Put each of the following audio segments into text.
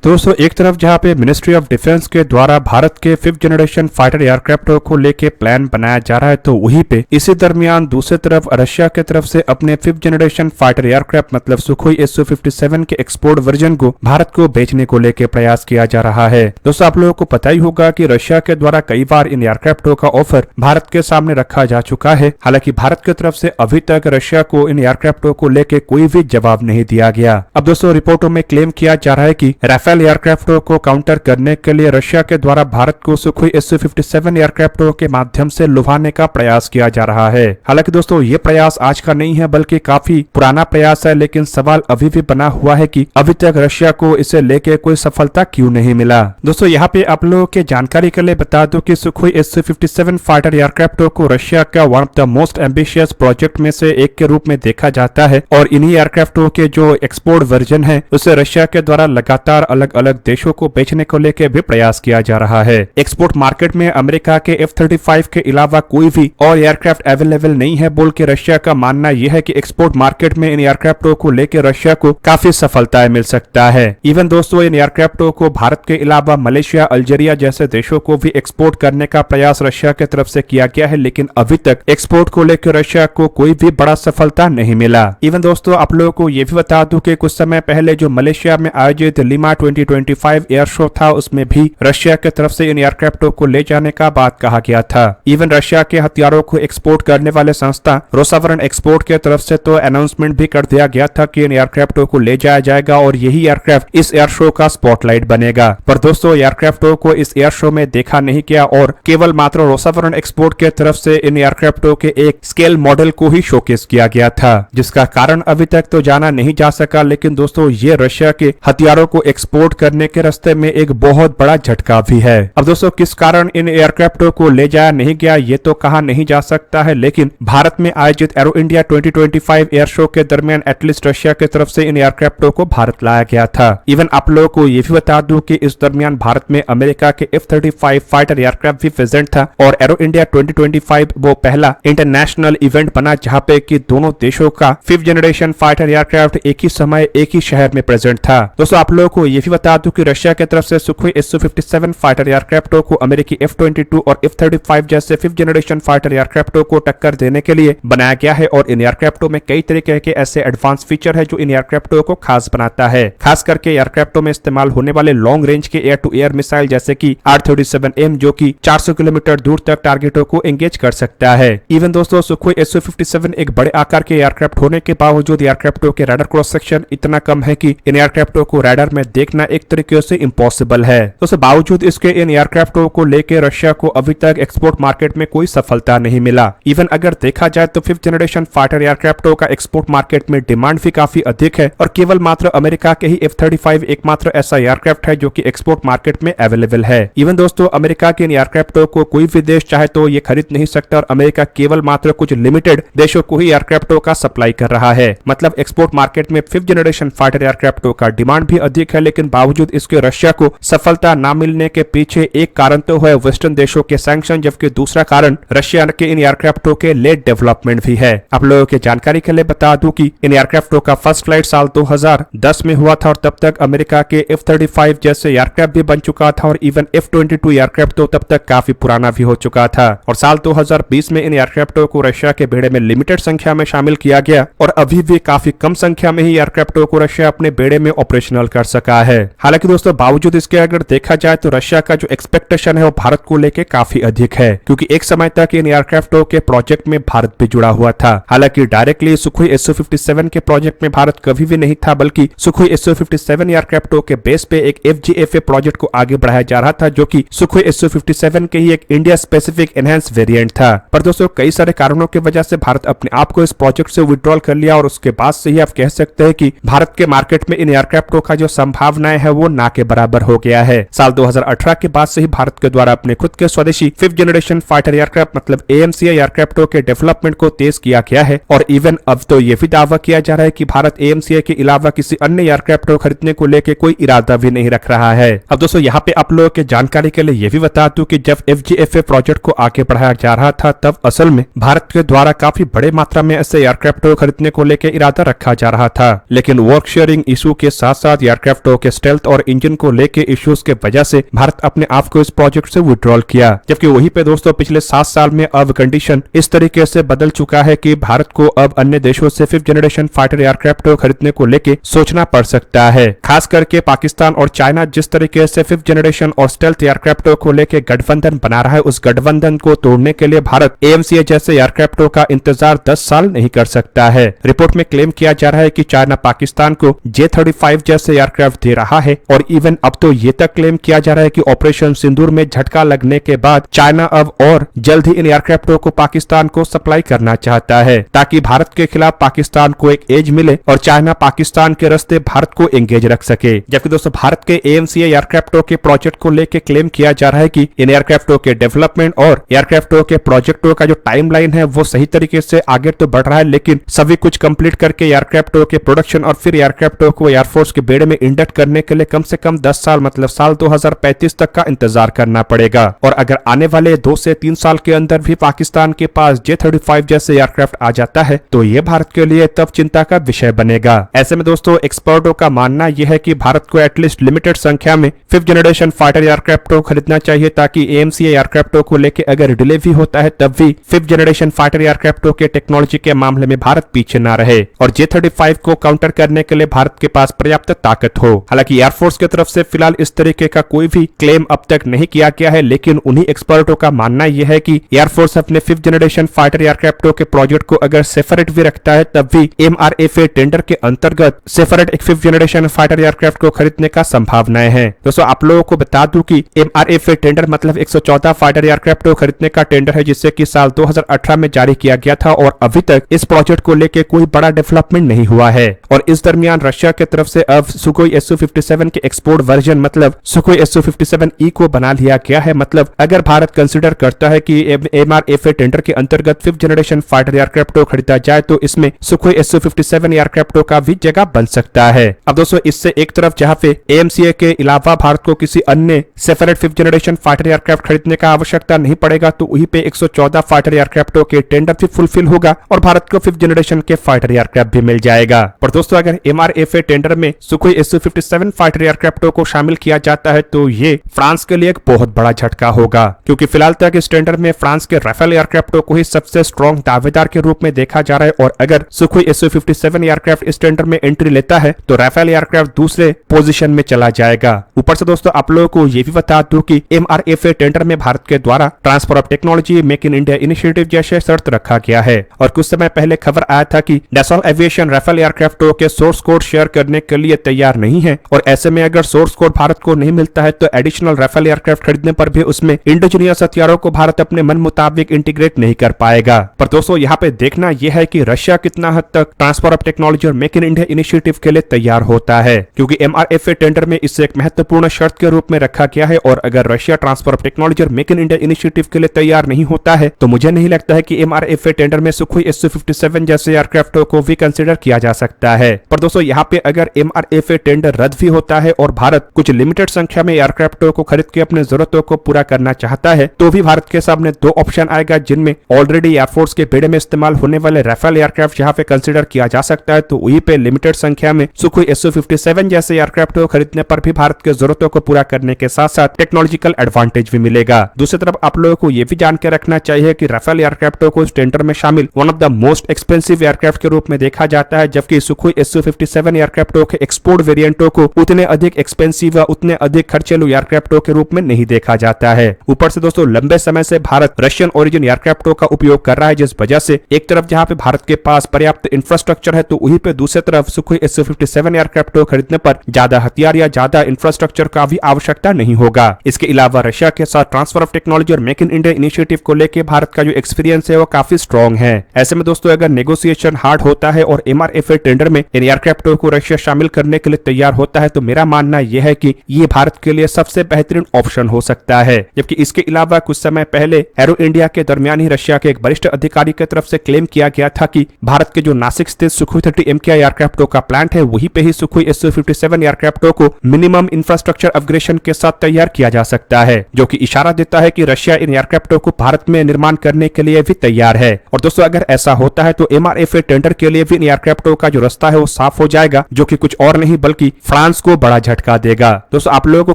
दोस्तों एक तरफ जहां पे मिनिस्ट्री ऑफ डिफेंस के द्वारा भारत के 5th जनरेशन फाइटर एयरक्राफ्ट को लेके प्लान बनाया जा रहा है, तो वहीं पे इसी दरमियान दूसरी तरफ रशिया की तरफ से अपने 5th जनरेशन फाइटर एयरक्राफ्ट मतलब सुखोई Su-57 के एक्सपोर्ट वर्जन को भारत को बेचने को लेके प्रयास किया जा रहा है। दोस्तों आप लोगों को पता ही होगा कि रशिया के द्वारा कई बार इन एयरक्राफ्टों का ऑफर भारत के सामने रखा जा चुका है। हालांकि भारत की तरफ से अभी तक रशिया को इन एयरक्राफ्टों को लेके कोई भी जवाब नहीं दिया गया। अब दोस्तों रिपोर्टों में क्लेम किया जा रहा है कि राफेल एयरक्राफ्टों को काउंटर करने के लिए रशिया के द्वारा भारत को सुखोई Su-57 एयरक्राफ्टों के माध्यम से लुभाने का प्रयास किया जा रहा है। हालांकि दोस्तों ये प्रयास आज का नहीं है बल्कि काफी पुराना प्रयास है, लेकिन सवाल अभी भी बना हुआ है कि अभी तक रशिया को इसे लेके कोई सफलता क्यों नहीं मिला। दोस्तों यहाँ पे आप लोगों के जानकारी के लिए बता दूं कि सुखोई Su-57 फाइटर एयरक्राफ्टों को रशिया का one of the most ambitious project में से एक के रूप में देखा जाता है और इन्हीं एयरक्राफ्टों के जो एक्सपोर्ट वर्जन है उसे रशिया के द्वारा लगातार अलग अलग देशों को बेचने को लेकर भी प्रयास किया जा रहा है। एक्सपोर्ट मार्केट में अमेरिका के F-35 के अलावा कोई भी और एयरक्राफ्ट अवेलेबल नहीं है बोल के रशिया का मानना यह है कि एक्सपोर्ट मार्केट में इन एयरक्राफ्टों को लेकर रशिया को काफी सफलताएं मिल सकता है। इवन दोस्तों इन एयरक्राफ्टों को भारत के अलावा मलेशिया, अल्जीरिया जैसे देशों को भी एक्सपोर्ट करने का प्रयास रशिया की तरफ से किया गया है, लेकिन अभी तक एक्सपोर्ट को लेकर रशिया को कोई भी बड़ा सफलता नहीं मिला। इवन दोस्तों आप लोगों को ये भी बता दूं कि कुछ समय पहले जो मलेशिया में आयोजित लिमा 2025 एयर शो था उसमें भी रशिया की तरफ से इन एयरक्राफ्टों को ले जाने का बात कहा गया था। इवन रशिया के हथियारों को एक्सपोर्ट करने वाले संस्था रोसावरण एक्सपोर्ट की तरफ से तो अनाउंसमेंट भी कर दिया गया था कि इन एयरक्राफ्टों को ले जाया जाएगा और यही एयरक्राफ्ट इस एयर शो का स्पॉटलाइट बनेगा। पर दोस्तों एयरक्राफ्टों को इस एयर शो में देखा नहीं गया और केवल मात्र रोसावरण एक्सपोर्ट की तरफ से इन एयरक्राफ्टों के एक स्केल मॉडल को ही शोकेस किया गया था, जिसका कारण अभी तक तो जाना नहीं जा सका। लेकिन दोस्तों ये रशिया के हथियारों को एक्सपोर्ट करने के रास्ते में एक बहुत बड़ा झटका भी है। अब दोस्तों किस कारण इन एयरक्राफ्टों को ले जाया नहीं गया ये तो कहा नहीं जा सकता है, लेकिन भारत में आयोजित एरो इंडिया 2025 एयर शो के दरमियान एटलीस्ट रशिया की तरफ से इन एयरक्राफ्टों को भारत लाया गया था। इवन आप लोगों को ये भी बता दूं कि इस दरमियान भारत में अमेरिका के F-35 फाइटर एयरक्राफ्ट भी प्रेजेंट था और एरो इंडिया 2025 वो पहला इंटरनेशनल इवेंट बना जहां पे कि दोनों देशों का 5th जनरेशन फाइटर एयरक्राफ्ट एक ही समय एक ही शहर में प्रेजेंट था। दोस्तों आप लोगों को ये भी बता दूं कि रशिया की तरफ से सुखोई Su-57 फाइटर एयरक्राफ्टों को अमेरिकी F-22 और F-35 जैसे 5th जनरेशन फाइटर एयरक्राफ्टों को टक्कर देने के लिए बनाया गया है और इन एयरक्राफ्टों में कई तरीके के ऐसे एडवांस फीचर है जो इन एयरक्राफ्टों को खास बनाता है। खास करके एयरक्राफ्टों में इस्तेमाल होने वाले लॉन्ग रेंज के एयर टू एयर मिसाइल जैसे कि R-37M जो कि 400 किलोमीटर दूर तक टारगेटों को एंगेज कर सकता है। इवन दोस्तों सुखोई Su-57 एक बड़े आकार के एयरक्राफ्ट होने के बावजूद एयरक्राफ्टों के रडार क्रॉस सेक्शन इतना कम है कि इन एयरक्राफ्टों को रडार में देखना एक तरीके से इम्पॉसिबल है। तो बावजूद इसके इन एयरक्राफ्टों को लेकर रशिया को अभी तक एक्सपोर्ट मार्केट में कोई सफलता नहीं मिला। इवन अगर देखा जाए तो 5th जनरेशन फाइटर एयरक्राफ्टों का एक्सपोर्ट मार्केट में डिमांड भी काफी अधिक है और केवल मात्र अमेरिका के ही F-35 एकमात्र ऐसा एयरक्राफ्ट है जो कि एक्सपोर्ट मार्केट में अवेलेबल है। इवन दोस्तों अमेरिका के इन एयरक्राफ्टों को कोई भी देश चाहे तो ये खरीद नहीं सकता और अमेरिका केवल मात्र कुछ लिमिटेड देशों को ही एयरक्राफ्टों का सप्लाई कर रहा है। मतलब एक्सपोर्ट मार्केट में 5th जनरेशन फाइटर एयरक्राफ्टों का डिमांड भी अधिक है, लेकिन बावजूद इसके रशिया को सफलता न मिलने के पीछे एक कारण तो है वेस्टर्न देशों के सैंक्शन, जबकि दूसरा कारण रशिया के इन एयरक्राफ्टों के लेट डेवलपमेंट भी है। आप लोगों के जानकारी के लिए बता दूं कि इन एयरक्राफ्टों का फर्स्ट फ्लाइट साल 2010 में हुआ था और तब तक अमेरिका के F-35 जैसे एयरक्राफ्ट भी बन चुका था और इवन F-22 एयरक्राफ्ट तो तब तक काफी पुराना भी हो चुका था और साल 2020 में इन एयरक्राफ्टों को रशिया के बेड़े में लिमिटेड संख्या में शामिल किया गया और अभी भी काफी कम संख्या में ही एयरक्राफ्टों को रशिया अपने बेड़े में ऑपरेशनल कर सका है। हालांकि दोस्तों बावजूद इसके अगर देखा जाए तो रशिया का जो एक्सपेक्टेशन है वो भारत को लेके काफी अधिक है, क्योंकि एक समय तक इन एयरक्राफ्टों के प्रोजेक्ट में भारत भी जुड़ा हुआ था। हालांकि डायरेक्टली सुखोई Su-57 के प्रोजेक्ट में भारत कभी भी नहीं था, बल्कि सुखोई Su-57 एयरक्राफ्टों के बेस पे एक FGFA प्रोजेक्ट को आगे बढ़ाया जा रहा था जो कि सुखोई Su-57 के ही एक इंडिया स्पेसिफिक एनहेंस वेरिएंट था। पर दोस्तों कई सारे कारणों की वजह से भारत अपने आप को इस प्रोजेक्ट से विड्रॉल कर लिया और उसके बाद से ही आप कह सकते हैं कि भारत के मार्केट में इन एयरक्राफ्टों का जो संभावनाएं है वो ना के बराबर हो गया है। साल 2018 के बाद से ही भारत के द्वारा अपने खुद के स्वदेशी 5th जनरेशन फाइटर एयरक्राफ्ट मतलब AMCA एयरक्राफ्टों के डेवलपमेंट को तेज किया गया है और इवन अब तो ये भी दावा किया जा रहा है कि भारत AMCA के अलावा किसी अन्य एयरक्राफ्ट को खरीदने को लेकर कोई इरादा भी नहीं रख रहा है। अब दोस्तों यहाँ पे आप लोगों के जानकारी के लिए ये भी बता दूं कि जब FGFA प्रोजेक्ट को आगे बढ़ाया जा रहा था तब असल में भारत के द्वारा काफी बड़े मात्रा में ऐसे एयरक्राफ्ट को खरीदने को लेकर इरादा रखा जा रहा था, लेकिन वर्क शेयरिंग इशू के साथ साथ एयरक्राफ्टों के स्टेल्थ और इंजन को लेके इश्यूज के वजह से भारत अपने आप को इस प्रोजेक्ट से विड्रॉल किया। जबकि वहीं पे दोस्तों पिछले 7 साल में अब कंडीशन इस तरीके से बदल चुका है कि भारत को अब अन्य देशों से 5th जनरेशन फाइटर एयरक्राफ्ट खरीदने को लेके सोचना पड़ सकता है। खास करके पाकिस्तान और चाइना जिस तरीके से 5th जनरेशन और स्टेल्थ एयरक्राफ्ट को लेके गठबंधन बना रहा है, उस गठबंधन को तोड़ने के लिए भारत AMCA जैसे एयरक्राफ्टों का इंतजार 10 साल नहीं कर सकता है। रिपोर्ट में क्लेम किया जा रहा है कि चाइना पाकिस्तान को J-35 जैसे एयरक्राफ्ट दे रहा है और इवन अब तो ये तक क्लेम किया जा रहा है कि ऑपरेशन सिंदूर में झटका लगने के बाद चाइना अब और जल्द ही इन एयरक्राफ्टों को पाकिस्तान को सप्लाई करना चाहता है ताकि भारत के खिलाफ पाकिस्तान को एक एज मिले और चाइना पाकिस्तान के रास्ते भारत को एंगेज रख सके। जबकि दोस्तों भारत के AMCA एयरक्राफ्टों के प्रोजेक्ट को लेकर क्लेम किया जा रहा है कि इन एयरक्राफ्टों के डेवलपमेंट और एयरक्राफ्टों के प्रोजेक्टों का जो टाइमलाइन है वो सही तरीके से आगे तो बढ़ रहा है, लेकिन सभी कुछ कंप्लीट करके एयरक्राफ्टों के प्रोडक्शन और फिर एयरक्राफ्टों को एयरफोर्स के बेड़े में इंडक्ट करने के लिए कम से कम 10 साल मतलब साल 2035 तक का इंतजार करना पड़ेगा। और अगर आने वाले 2 से 3 साल के अंदर भी पाकिस्तान के पास J-35 जैसे एयरक्राफ्ट आ जाता है तो ये भारत के लिए तब चिंता का विषय बनेगा। ऐसे में दोस्तों एक्सपर्टों का मानना यह है कि भारत को एटलीस्ट लिमिटेड संख्या में 5th जनरेशन फाइटर एयरक्राफ्ट खरीदना चाहिए ताकि AMCA एयरक्राफ्टों को लेकर अगर डिले भी होता है तब भी 5th जनरेशन फाइटर एयरक्राफ्टों के टेक्नोलॉजी के मामले में भारत पीछे ना रहे और J-35 को काउंटर करने के लिए भारत के पास पर्याप्त ताकत हो। हालांकि एयरफोर्स की तरफ से फिलहाल इस तरीके का कोई भी क्लेम अब तक नहीं किया गया है, लेकिन उन्हीं एक्सपर्टों का मानना यह है कि एयरफोर्स अपने 5th जनरेशन फाइटर एयरक्राफ्टों के प्रोजेक्ट को अगर सेपरेट भी रखता है तब भी MRFA टेंडर के अंतर्गत सेपरेट एक 5th जनरेशन फाइटर एयरक्राफ्ट को खरीदने का संभावनाएं हैं। दोस्तों आप लोगों को बता दूं कि MRFA टेंडर मतलब 114 फाइटर एयरक्राफ्ट को खरीदने का टेंडर है जिससे कि साल 2018 में जारी किया गया था और अभी तक इस प्रोजेक्ट को लेकर कोई बड़ा डेवलपमेंट नहीं हुआ है। और इस दरमियान रशिया की तरफ से अब सुखोई Su-57 के एक्सपोर्ट वर्जन मतलब सुखोई Su-57E को बना लिया गया है। मतलब अगर भारत कंसिडर करता है कि MRFA टेंडर के अंतर्गत 5th जनरेशन फाइटर एयरक्राफ्ट को खरीदा जाए तो इसमें सुखोई Su-57 एयरक्राफ्टों का भी जगह बन सकता है। अब दोस्तों इससे एक तरफ जहां पे AMCA के अलावा भारत को किसी अन्य separate 5th generation fighter aircraft खरीदने का आवश्यकता नहीं पड़ेगा तो वहीं पे 114 फाइटर एयरक्राफ्टों के टेंडर भी फुलफिल होगा और भारत को 5th जनरेशन के फाइटर एयरक्राफ्ट भी मिल जाएगा। पर दोस्तों अगर MRFA टेंडर में सुखोई Su-57 फाइटर एयरक्राफ्टों को शामिल किया जाता है तो ये फ्रांस के लिए एक बहुत बड़ा झटका होगा, क्योंकि फिलहाल तक इस टेंडर में फ्रांस के राफेल एयरक्राफ्टों को ही सबसे स्ट्रॉन्ग दावेदार के रूप में देखा जा रहा है। और अगर सुखोई Su-57 एयरक्राफ्ट इस टेंडर में एंट्री लेता है तो राफेल एयरक्राफ्ट दूसरे पोजीशन में चला जाएगा। ऊपर से दोस्तों आप लोगों को ये भी बता दूं कि MRFA टेंडर में भारत के द्वारा transfer of technology make in India initiative जैसे शर्त रखा गया है। और कुछ समय पहले खबर आया था कि डसॉल्ट एविएशन राफेल एयरक्राफ्टों के सोर्स कोड शेयर करने के लिए तैयार नहीं है और ऐसे में अगर सोर्स कोड भारत को नहीं मिलता है तो एडिशनल राफेल एयरक्राफ्ट खरीदने पर भी उसमें इंडिजिनियस हथियारों को भारत अपने मन मुताबिक इंटीग्रेट नहीं कर पाएगा। पर दोस्तों यहाँ पे देखना यह है कि रशिया कितना हद तक ट्रांसफर ऑफ टेक्नोलॉजी और मेक इन इंडिया इनिशिएटिव के लिए तैयार होता है, क्योंकि MRFA टेंडर में इसे एक महत्वपूर्ण शर्त के रूप में रखा गया है। और अगर रशिया ट्रांसफर ऑफ टेक्नोलॉजी और मेक इन इंडिया इनिशिएटिव के लिए तैयार नहीं होता है तो मुझे नहीं लगता है कि MRFA टेंडर में सुखोई Su-57 जैसे एयरक्राफ्टों को भी कंसिडर किया जा सकता है। पर दोस्तों यहाँ पे अगर MRFA टेंडर रद्द भी होता है और भारत कुछ लिमिटेड संख्या में एयरक्राफ्टों को खरीद के अपने जरूरतों को पूरा करना चाहता है तो भी भारत के सामने 2 ऑप्शन आएगा, जिनमें ऑलरेडी एयरफोर्स के बेड़े में इस्तेमाल होने वाले राफेल एयरक्राफ्ट यहाँ पे कंसिडर किया जा सकता है तो वहीं पे लिमिटेड संख्या में सुखोई Su-57 जैसे एयरक्राफ्ट को खरीदने पर भी भारत के जरूरतों को पूरा करने के साथ साथ टेक्नोलॉजिकल एडवांटेज भी मिलेगा। दूसरी तरफ आप लोगों को यह भी जान के रखना चाहिए कि राफेल एयरक्राफ्टों को इस टेंडर में शामिल one of the most expensive aircraft के रूप में देखा जाता है, जबकि सुखोई Su-57 एयरक्राफ्टों के एक्सपोर्ट वेरिएंटों को उतने अधिक एक्सपेंसिव व उतने अधिक खर्चेलू एयरक्राफ्टों के रूप में नहीं देखा जाता है। ऊपर से दोस्तों लंबे समय से भारत रशियन ओरिजिन एयरक्राफ्टों का उपयोग कर रहा है, जिस वजह से एक तरफ जहां पे भारत के पास पर्याप्त इंफ्रास्ट्रक्चर है तो वहीं पे दूसरी तरफ सुखोई Su-57 एयरक्राफ्ट को खरीदने पर ज्यादा हथियार या ज्यादा इंफ्रास्ट्रक्चर का भी आवश्यकता नहीं होगा। इसके अलावा रशिया के साथ ट्रांसफर ऑफ टेक्नोलॉजी और मेक इन इंडिया इनिशिएटिव को लेकर भारत का जो एक्सपीरियंस है वो काफी स्ट्रॉन्ग है। ऐसे में दोस्तों अगर नेगोशिएशन हार्ड होता है और MRFA टेंडर में इन एयरक्राफ्टों को रशिया शामिल करने के लिए तैयार होता है तो मेरा मानना यह है कि ये भारत के लिए सबसे बेहतरीन ऑप्शन हो सकता है। जबकि इसके अलावा कुछ समय पहले एरो इंडिया के दरमियान ही रशिया के एक वरिष्ठ अधिकारी की तरफ से क्लेम किया गया था कि भारत के जो नासिक स्थित सुखोई 30 MKI एयरक्राफ्टों का प्लांट है वहीं पे ही सुखोई Su-57 एयरक्राफ्टों को मिनिमम इंफ्रास्ट्रक्चर अपग्रेडेशन के साथ तैयार किया जा सकता है, जो कि इशारा देता है कि रशिया इन एयरक्राफ्टों को भारत में निर्माण करने के लिए भी तैयार है। और दोस्तों अगर ऐसा होता है तो MRFA टेंडर के लिए भी इन एयरक्राफ्टों का जो रास्ता है वो साफ हो जाएगा, जो कि कुछ और नहीं बल्कि फ्रांस फ्रांस को बड़ा झटका देगा। दोस्तों आप लोगों को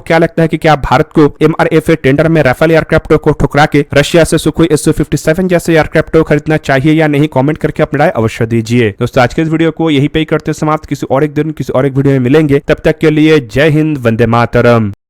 क्या लगता है कि क्या भारत को MRF टेंडर में राफेल एयरक्राफ्ट को ठुकरा के रशिया से सुखोई Su-57 जैसे एयरक्राफ्ट को खरीदना चाहिए या नहीं, कमेंट करके अपनी राय अवश्य दीजिए। दोस्तों आज के इस वीडियो को यहीं पे ही करते समाप्त, किसी और एक दिन किसी और एक वीडियो में मिलेंगे, तब तक के लिए जय हिंद, वंदे मातरम।